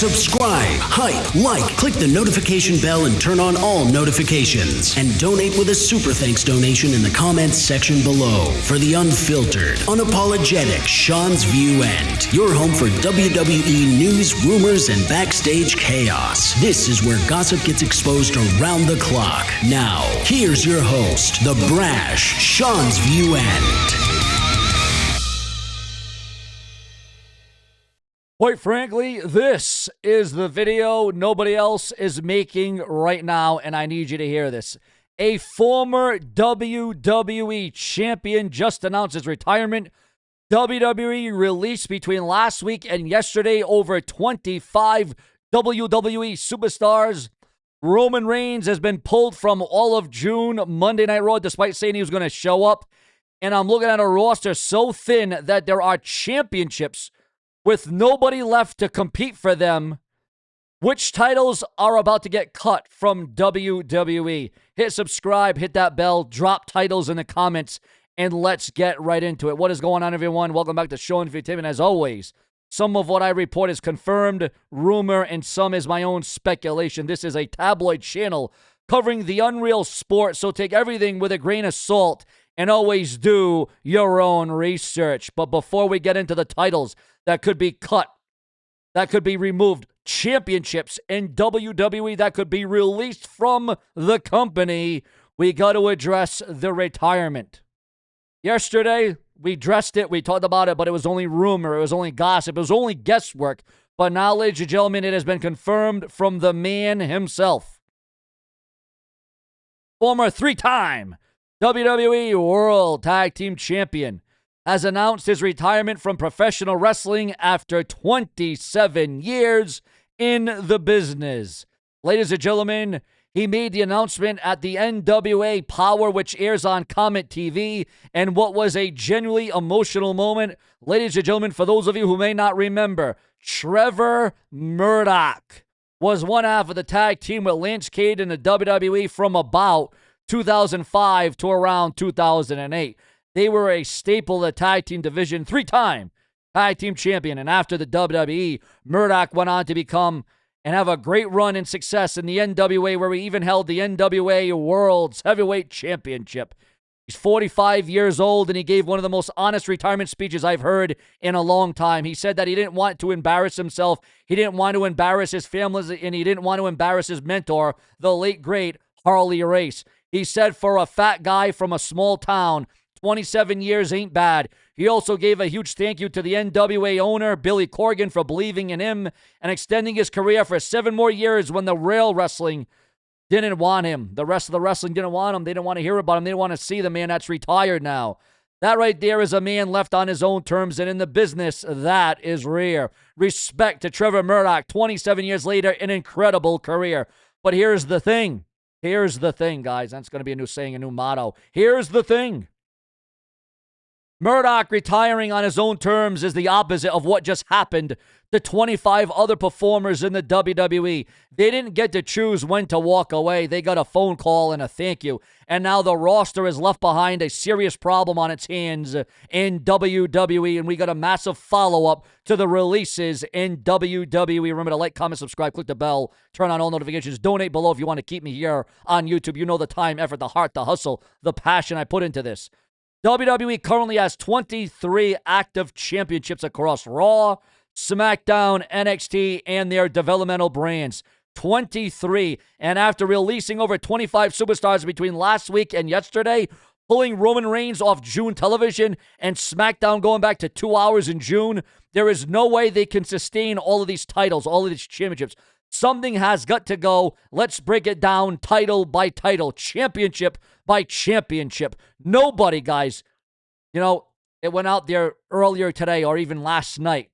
Subscribe, hype, like, click the notification bell and turn on all notifications. And donate with a super thanks donation in the comments section below for the unfiltered, unapologetic SeanzViewEnt, your home for WWE news, rumors, and backstage chaos. This is where gossip gets exposed around the clock. Now, here's your host, the brash SeanzViewEnt. Quite frankly, this is the video nobody else is making right now, and I need you to hear this. A former WWE Champion just announced his retirement. WWE released between last week and yesterday over 25 WWE superstars. Roman Reigns has been pulled from all of June Monday Night Raw despite saying he was going to show up. And I'm looking at a roster so thin that there are championships with nobody left to compete for them. Which titles are about to get cut from WWE? Hit subscribe, hit that bell, drop titles in the comments, and let's get right into it. What is going on, everyone? Welcome back to SeanzViewEnt. As always, some of what I report is confirmed rumor, and some is my own speculation. This is a tabloid channel covering the unreal sport, so take everything with a grain of salt and always do your own research. But before we get into the titles that could be cut, that could be removed, championships in WWE that could be released from the company, we got to address the retirement. Yesterday, we addressed it, we talked about it, but it was only rumor, it was only gossip, it was only guesswork. But now, ladies and gentlemen, it has been confirmed from the man himself. Former three-time WWE World Tag Team Champion has announced his retirement from professional wrestling after 27 years in the business. Ladies and gentlemen, he made the announcement at the NWA Powerrr, which airs on Comet TV, and what was a genuinely emotional moment. Ladies and gentlemen, for those of you who may not remember, Trevor Murdoch was one half of the tag team with Lance Cade in the WWE from about 2005 to around 2008. They were a staple of the tag team division, three-time tag team champion. And after the WWE, Murdoch went on to become and have a great run and success in the NWA, where he even held the NWA World's Heavyweight Championship. He's 45 years old, and he gave one of the most honest retirement speeches I've heard in a long time. He said that he didn't want to embarrass himself, he didn't want to embarrass his family, and he didn't want to embarrass his mentor, the late, great Harley Race. He said, for a fat guy from a small town, 27 years ain't bad. He also gave a huge thank you to the NWA owner, Billy Corgan, for believing in him and extending his career for 7 more years when the rail wrestling didn't want him. The rest of the wrestling didn't want him. They didn't want to hear about him. They didn't want to see the man that's retired now. That right there is a man left on his own terms, and in the business, that is rare. Respect to Trevor Murdoch, 27 years later, an incredible career. But here's the thing. Here's the thing, guys. That's going to be a new saying, a new motto. Here's the thing. Murdoch retiring on his own terms is the opposite of what just happened to 25 other performers in the WWE. They didn't get to choose when to walk away. They got a phone call and a thank you. And now the roster is left behind a serious problem on its hands in WWE. And we got a massive follow-up to the releases in WWE. Remember to like, comment, subscribe, click the bell, turn on all notifications. Donate below if you want to keep me here on YouTube. You know the time, effort, the heart, the hustle, the passion I put into this. WWE currently has 23 active championships across Raw, SmackDown, NXT, and their developmental brands. 23. And after releasing over 25 superstars between last week and yesterday, pulling Roman Reigns off June television and SmackDown going back to 2 hours in June, there is no way they can sustain all of these titles, all of these championships. Something has got to go. Let's break it down title by title, championship by championship. Nobody, guys, you know, it went out there earlier today or even last night.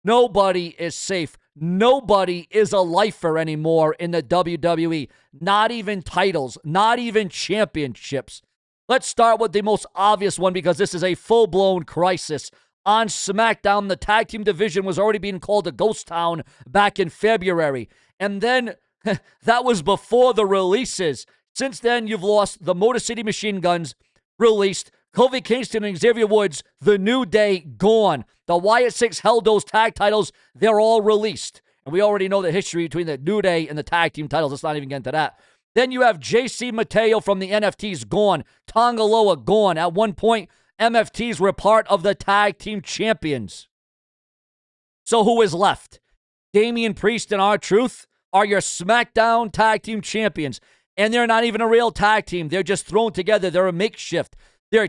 Nobody is safe. Nobody is a lifer anymore in the WWE. Not even titles, not even championships. Let's start with the most obvious one because this is a full-blown crisis. On SmackDown, the tag team division was already being called a ghost town back in February. And then, that was before the releases. Since then, you've lost the Motor City Machine Guns, released. Kofi Kingston and Xavier Woods, The New Day, gone. The Wyatt Sicks held those tag titles. They're all released. And we already know the history between the New Day and the tag team titles. Let's not even get into that. Then you have JC Mateo from the NFTs gone. Tonga Loa gone. At one point, MFTs were part of the tag team champions. So who is left? Damian Priest and R-Truth are your SmackDown tag team champions. And they're not even a real tag team. They're just thrown together. They're a makeshift. They're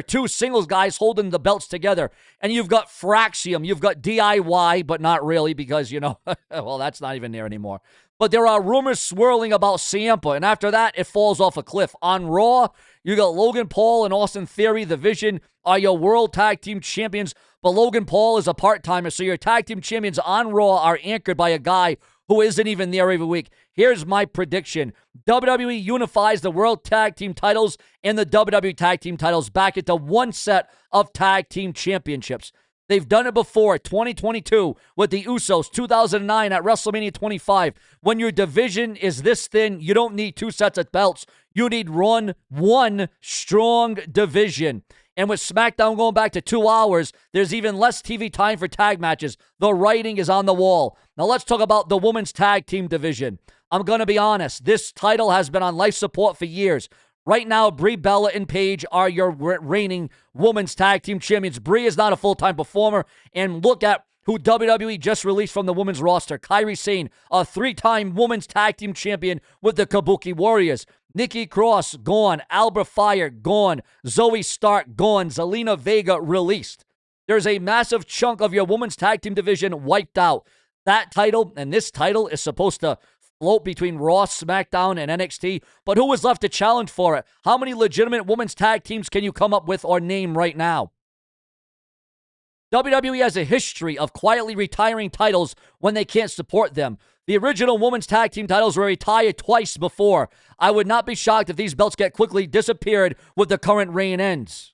two singles guys holding the belts together. And you've got Fraxium. You've got DIY, but not really because, well, that's not even there anymore. But there are rumors swirling about Ciampa. And after that, it falls off a cliff. On Raw, you got Logan Paul and Austin Theory. The Vision are your world tag team champions. But Logan Paul is a part-timer. So your tag team champions on Raw are anchored by a guy who isn't even there every week. Here's my prediction. WWE unifies the World Tag Team titles and the WWE Tag Team titles back into one set of tag team championships. They've done it before, 2022 with the Usos, 2009 at WrestleMania 25. When your division is this thin, you don't need two sets of belts. You need one strong division. And with SmackDown going back to 2 hours, there's even less TV time for tag matches. The writing is on the wall. Now let's talk about the women's tag team division. I'm going to be honest. This title has been on life support for years. Right now, Brie Bella and Paige are your reigning women's tag team champions. Brie is not a full-time performer. And look at who WWE just released from the women's roster. Kairi Sane, a 3-time women's tag team champion with the Kabuki Warriors. Nikki Cross, gone. Alba Fyre, gone. Zoey Stark, gone. Zelina Vega, released. There's a massive chunk of your women's tag team division wiped out. That title and this title is supposed to float between Raw, SmackDown, and NXT, but who is left to challenge for it? How many legitimate women's tag teams can you come up with or name right now? WWE has a history of quietly retiring titles when they can't support them. The original women's tag team titles were retired twice before. I would not be shocked if these belts get quickly disappeared with the current reign ends.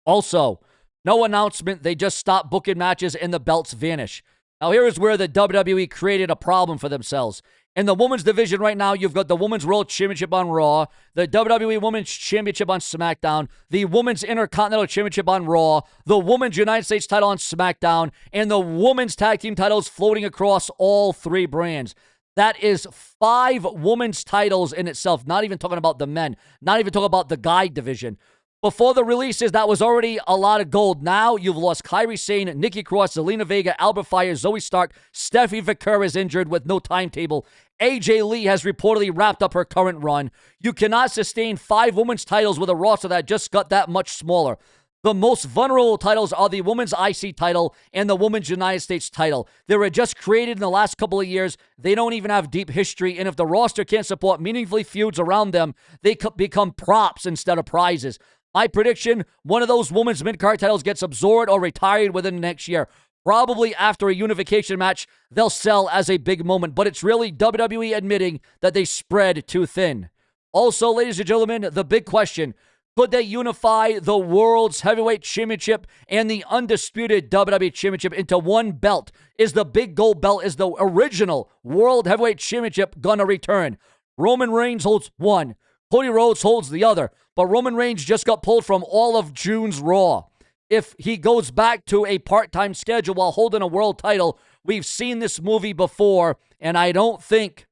Also, no announcement, they just stop booking matches and the belts vanish. Now here is where the WWE created a problem for themselves. In the women's division right now, you've got the Women's World Championship on Raw, the WWE Women's Championship on SmackDown, the Women's Intercontinental Championship on Raw, the Women's United States title on SmackDown, and the Women's Tag Team titles floating across all 3 brands. That is 5 women's titles in itself, not even talking about the men, not even talking about the guy division. Before the releases, that was already a lot of gold. Now you've lost Kairi Sane, Nikki Cross, Zelina Vega, Alba Fyre, Zoey Stark. Steffi Vaquer is injured with no timetable. AJ Lee has reportedly wrapped up her current run. You cannot sustain 5 women's titles with a roster that just got that much smaller. The most vulnerable titles are the Women's IC title and the Women's United States title. They were just created in the last couple of years. They don't even have deep history, and if the roster can't support meaningfully feuds around them, they become props instead of prizes. My prediction, one of those women's mid-card titles gets absorbed or retired within the next year. Probably after a unification match, they'll sell as a big moment, but it's really WWE admitting that they spread too thin. Also, ladies and gentlemen, the big question, could they unify the World's Heavyweight Championship and the undisputed WWE Championship into one belt? Is the big gold belt, is the original World Heavyweight Championship gonna return? Roman Reigns holds one. Cody Rhodes holds the other, but Roman Reigns just got pulled from all of June's Raw. If he goes back to a part-time schedule while holding a world title, we've seen this movie before, and I don't think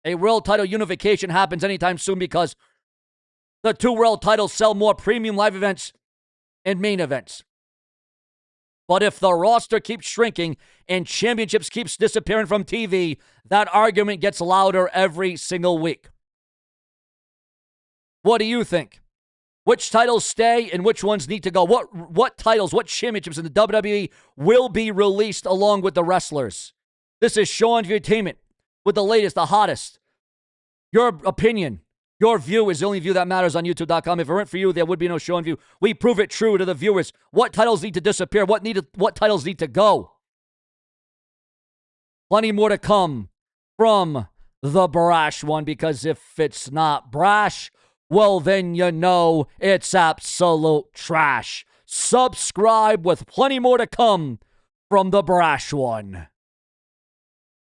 a world title unification happens anytime soon because the 2 world titles sell more premium live events and main events. But if the roster keeps shrinking and championships keeps disappearing from TV, that argument gets louder every single week. What do you think? Which titles stay and which ones need to go? What titles, what championships in the WWE will be released along with the wrestlers? This is SeanzViewEnt with the latest, the hottest. Your opinion, your view is the only view that matters on YouTube.com. If it weren't for you, there would be no SeanzView. We prove it true to the viewers. What titles need to disappear? What titles need to go? Plenty more to come from the brash one, because if it's not brash, well, then you know it's absolute trash. Subscribe with plenty more to come from the brash one.